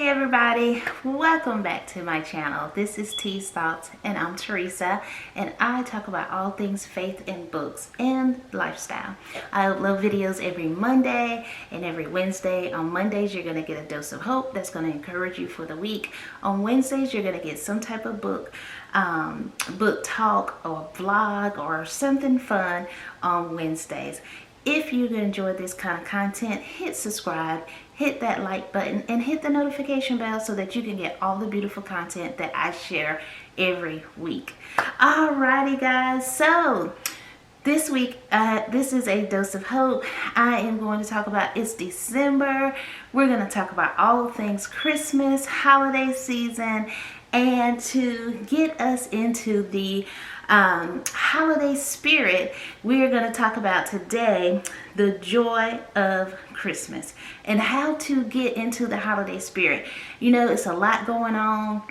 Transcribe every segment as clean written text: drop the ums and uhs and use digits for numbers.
everybody, welcome back to my channel. This is T's Thoughts and I'm Teresa, and I talk about all things faith and books and lifestyle. I upload videos every Monday and every Wednesday. On Mondays you're going to get a dose of hope that's going to encourage you for the week. On Wednesdays you're going to get some type of book talk or vlog or something fun on Wednesdays. If you enjoy this kind of content, hit subscribe, hit that like button, and hit the notification bell so that you can get all the beautiful content that I share every week. Alrighty guys, so this week, this is a dose of hope. I am going to talk about, it's December. We're going to talk about all things Christmas, holiday season, and to get us into the holiday spirit, we are going to talk about today the joy of Christmas and how to get into the holiday spirit. You know, it's a lot going on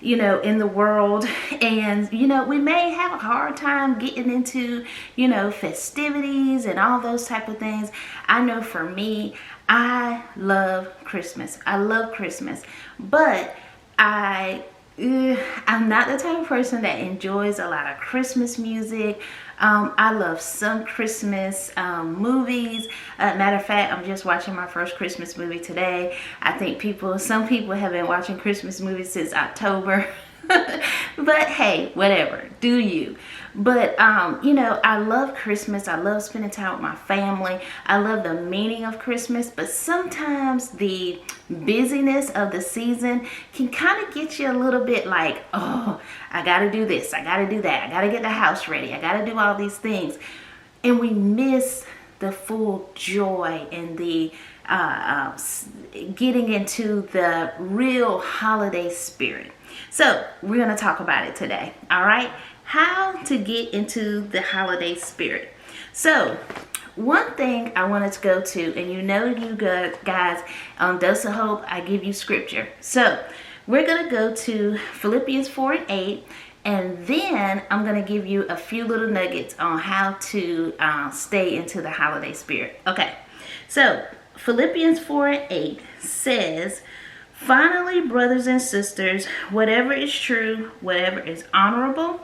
you know, in the world, and you know, we may have a hard time getting into, you know, festivities and all those type of things. I know for me, I love Christmas. I love Christmas, but I'm not the type of person that enjoys a lot of Christmas music. I love some Christmas movies. Matter of fact, I'm just watching my first Christmas movie today. I think some people have been watching Christmas movies since October. But hey, whatever, do you. But you know, I love Christmas. I love spending time with my family. I love the meaning of Christmas, but sometimes the busyness of the season can kind of get you a little bit like, oh, I gotta do this, I gotta do that, I gotta get the house ready, I gotta do all these things, and we miss the full joy and the getting into the real holiday spirit. So we're going to talk about it today. All right, how to get into the holiday spirit. So one thing I wanted to go to, and you know, you guys on Dose of Hope, I give you scripture. So we're going to go to Philippians 4:8, and then I'm going to give you a few little nuggets on how to stay into the holiday spirit. Okay, so Philippians 4:8 says, "Finally, brothers and sisters, whatever is true, whatever is honorable,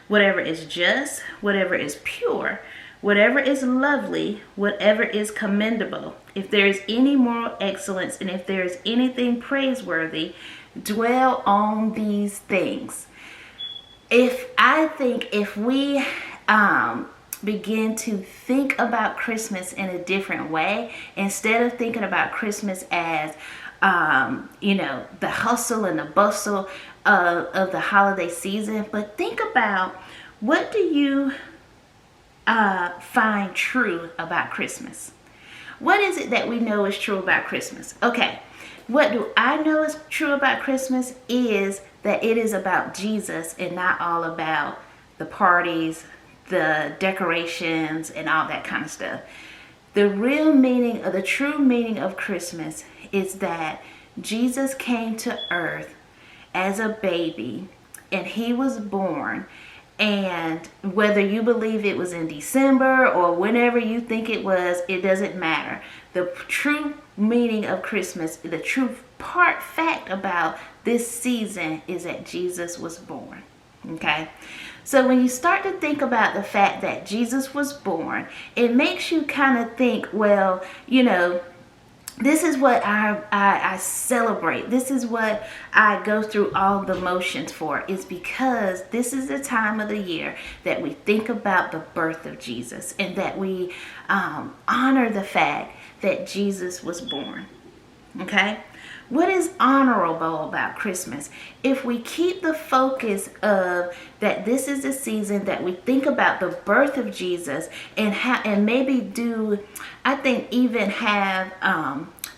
whatever is just, whatever is pure, whatever is lovely, whatever is commendable, if there is any moral excellence, and if there is anything praiseworthy, dwell on these things." If we begin to think about Christmas in a different way, instead of thinking about Christmas as you know, the hustle and the bustle of the holiday season, but think about, what do you find true about Christmas? What is it that we know is true about Christmas? Okay, what do I know is true about Christmas is that it is about Jesus and not all about the parties, the decorations, and all that kind of stuff. The real meaning, or the true meaning of Christmas, is that Jesus came to earth as a baby, and he was born, and whether you believe it was in December or whenever you think it was, it doesn't matter. The true meaning of Christmas, the true fact about this season, is that Jesus was born. Okay, so when you start to think about the fact that Jesus was born, it makes you kind of think, well, you know, this is what I celebrate. This is what I go through all the motions for, is because this is the time of the year that we think about the birth of Jesus, and that we honor the fact that Jesus was born. Okay? What is honorable about Christmas? If we keep the focus of that this is the season that we think about the birth of Jesus, and maybe do, I think, even have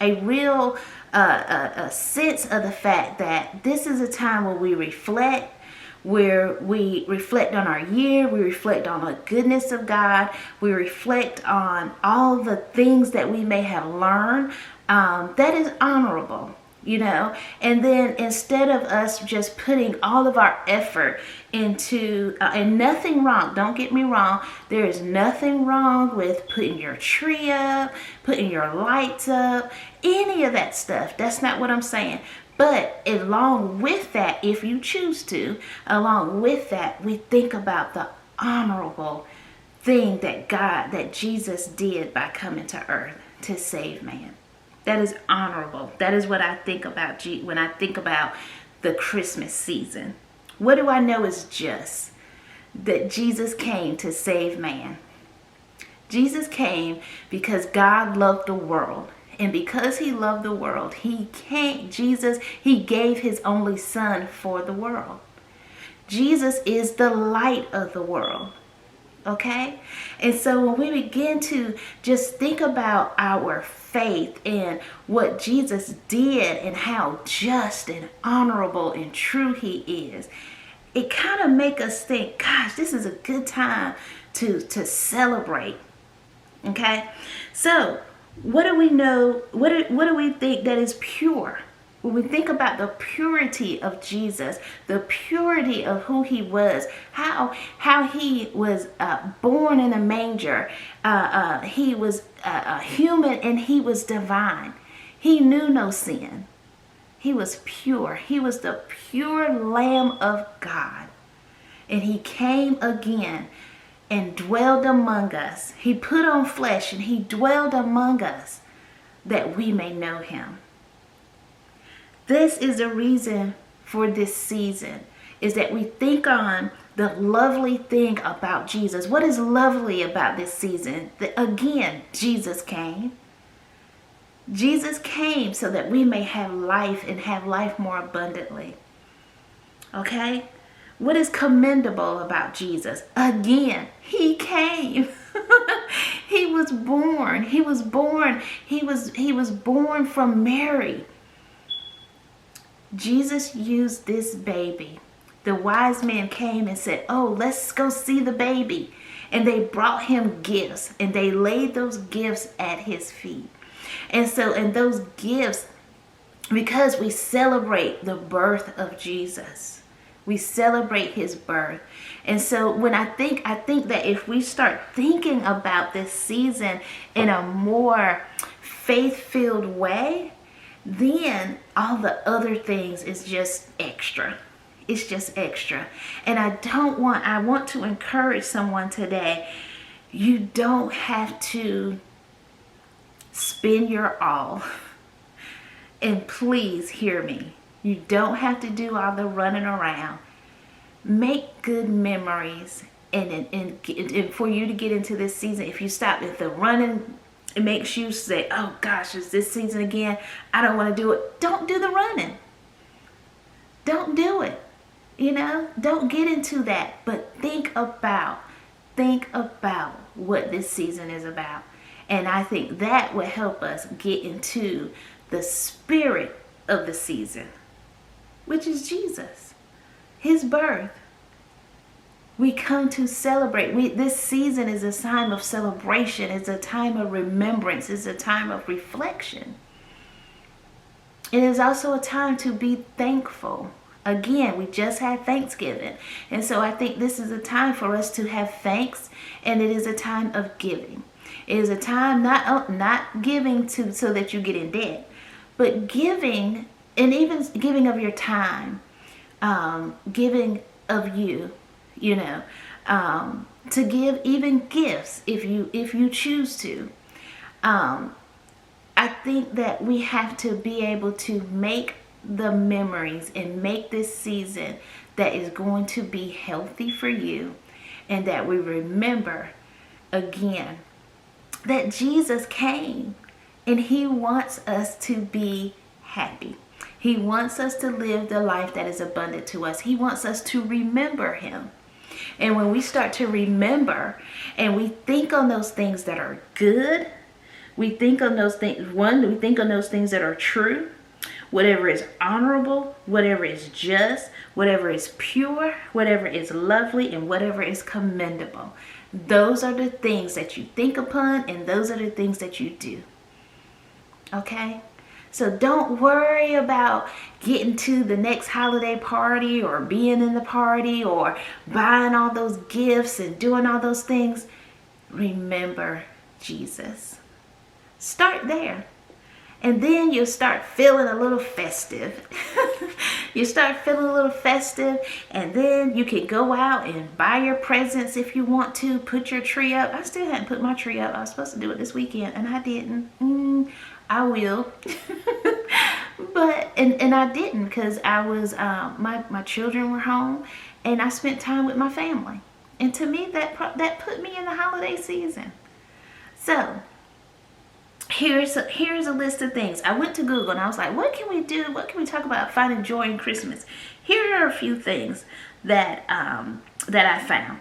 a real a sense of the fact that this is a time where we reflect, where we reflect on our year, we reflect on the goodness of God, we reflect on all the things that we may have learned, that is honorable. And then instead of us just putting all of our effort into, and nothing wrong, don't get me wrong, there is nothing wrong with putting your tree up, putting your lights up, any of that stuff. That's not what I'm saying. But along with that, if you choose to, along with that, we think about the honorable thing that Jesus did by coming to earth to save man. That is honorable. That is what I think about when I think about the Christmas season. What do I know is just? That Jesus came to save man. Jesus came because God loved the world. And because he loved the world, he gave his only son for the world. Jesus is the light of the world. Okay? And so when we begin to just think about our faith and what Jesus did and how just and honorable and true he is, it kind of make us think, gosh, this is a good time to celebrate. Okay? So what do we know? What do we think that is pure? When we think about the purity of Jesus, the purity of who he was, how he was born in a manger, he was human and he was divine. He knew no sin. He was pure. He was the pure Lamb of God. And he came again and dwelled among us. He put on flesh and he dwelled among us that we may know him. This is the reason for this season, is that we think on the lovely thing about Jesus. What is lovely about this season? Again, Jesus came. Jesus came so that we may have life and have life more abundantly. Okay? What is commendable about Jesus? Again, he came. He was born. He was born from Mary. Jesus used this baby. The wise men came and said, oh, let's go see the baby. And they brought him gifts and they laid those gifts at his feet. And those gifts, because we celebrate the birth of Jesus, we celebrate his birth. And so when I think that if we start thinking about this season in a more faith-filled way, then all the other things is just extra. It's just extra. And I want to encourage someone today. You don't have to spend your all. And please hear me. You don't have to do all the running around. Make good memories. And for you to get into this season, if you stop at the running, it makes you say, oh gosh, is this season again? I don't want to do it. Don't do the running. Don't do it. Don't get into that. But think about what this season is about. And I think that will help us get into the spirit of the season, which is Jesus, his birth. We come to celebrate. This season is a time of celebration. It's a time of remembrance. It's a time of reflection. It is also a time to be thankful. Again, we just had Thanksgiving. And so I think this is a time for us to have thanks, and it is a time of giving. It is a time not giving so that you get in debt, but giving, and even giving of your time, giving of you. To give even gifts if you choose to. I think that we have to be able to make the memories and make this season that is going to be healthy for you, and that we remember again that Jesus came and he wants us to be happy. He wants us to live the life that is abundant to us. He wants us to remember him. And when we start to remember and we think on those things that are good, we think on those things, we think on those things that are true, whatever is honorable, whatever is just, whatever is pure, whatever is lovely, and whatever is commendable. Those are the things that you think upon, and those are the things that you do. Okay? So don't worry about getting to the next holiday party or being in the party or buying all those gifts and doing all those things. Remember Jesus. Start there. And then you'll start feeling a little festive. You start feeling a little festive, and then you can go out and buy your presents if you want to. Put your tree up. I still hadn't put my tree up. I was supposed to do it this weekend, and I didn't. I will. But and I didn't because I was my children were home, and I spent time with my family. And to me, that put me in the holiday season. So here's a list of things. I went to Google and I was like, what can we do? What can we talk about finding joy in Christmas? Here are a few things that I found.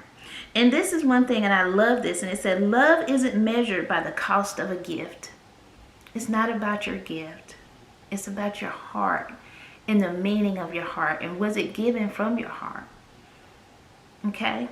And this is one thing, and I love this. And it said, love isn't measured by the cost of a gift. It's not about your gift. It's about your heart and the meaning of your heart. And was it given from your heart? Okay?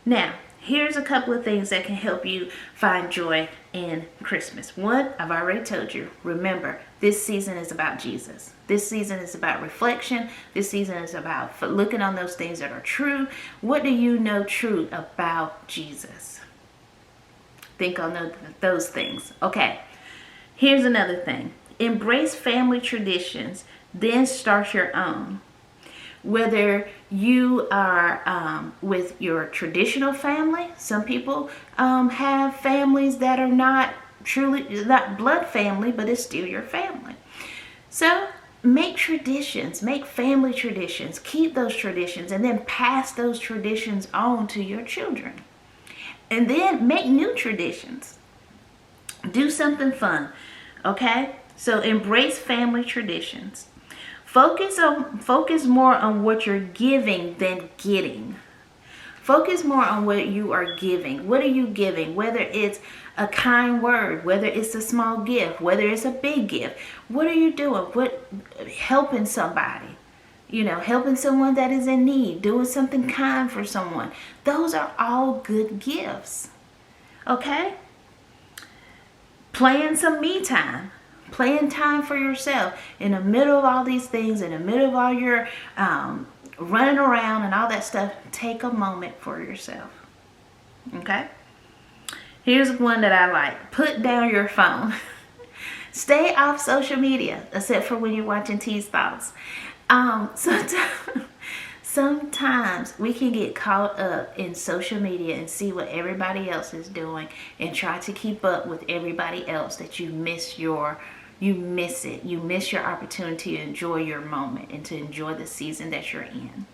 Now, here's a couple of things that can help you find joy in Christmas. One, I've already told you. Remember, this season is about Jesus. This season is about reflection. This season is about looking on those things that are true. What do you know true about Jesus? Think on those things. Okay, here's another thing. Embrace family traditions, then start your own. Whether you are with your traditional family, some people have families that are not blood family, but it's still your family. So make traditions, make family traditions, keep those traditions, and then pass those traditions on to your children. And then make new traditions. Do something fun, okay? So embrace family traditions. Focus more on what you're giving than getting. Focus more on what you are giving. What are you giving? Whether it's a kind word, whether it's a small gift, whether it's a big gift. What are you doing? Helping somebody. Helping someone that is in need. Doing something kind for someone. Those are all good gifts. Okay? Playing some me time. Playing time for yourself in the middle of all these things, in the middle of all your running around and all that stuff. Take a moment for yourself. Okay? Here's one that I like. Put down your phone. Stay off social media, except for when you're watching T's Thoughts. Sometimes we can get caught up in social media and see what everybody else is doing and try to keep up with everybody else that you miss it. You miss your opportunity to enjoy your moment and to enjoy the season that you're in.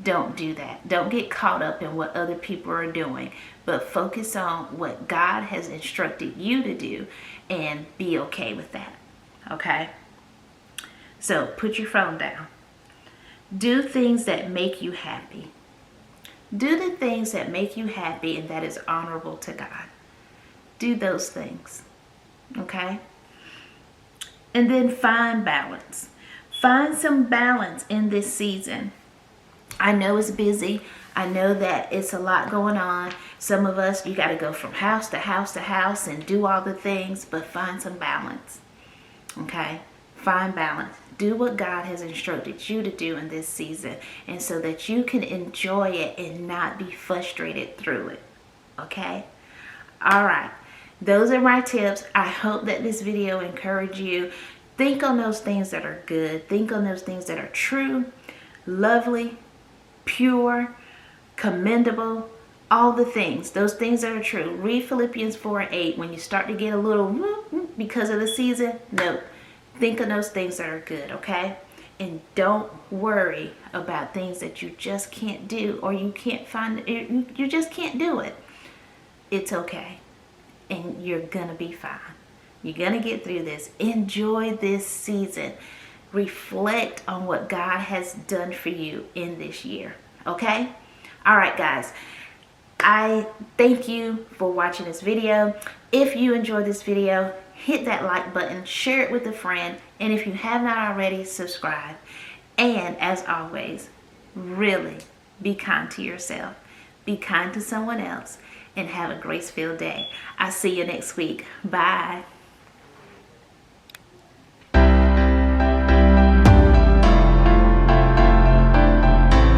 Don't do that. Don't get caught up in what other people are doing, but focus on what God has instructed you to do and be okay with that. Okay? So put your phone down. Do things that make you happy. Do the things that make you happy and that is honorable to God. Do those things. Okay? And then find balance. Find some balance in this season. I know it's busy. I know that it's a lot going on. Some of us, you got to go from house to house to house and do all the things, but find some balance. Okay? Find balance. Do what God has instructed you to do in this season, and so that you can enjoy it and not be frustrated through it. Okay? All right. Those are my tips. I hope that this video encouraged you. Think on those things that are good. Think on those things that are true, lovely, pure, commendable, all the things. Those things that are true. Read Philippians 4:8. When you start to get a little because of the season, no. Think of those things that are good, okay? And don't worry about things that you just can't do or you can't find. You just can't do it. It's okay. And you're going to be fine. You're going to get through this. Enjoy this season. Reflect on what God has done for you in this year. Okay? All right, guys. I thank you for watching this video. If you enjoyed this video, hit that like button, share it with a friend, and if you have not already, subscribe. And as always, really be kind to yourself. Be kind to someone else, and have a grace-filled day. I'll see you next week. Bye.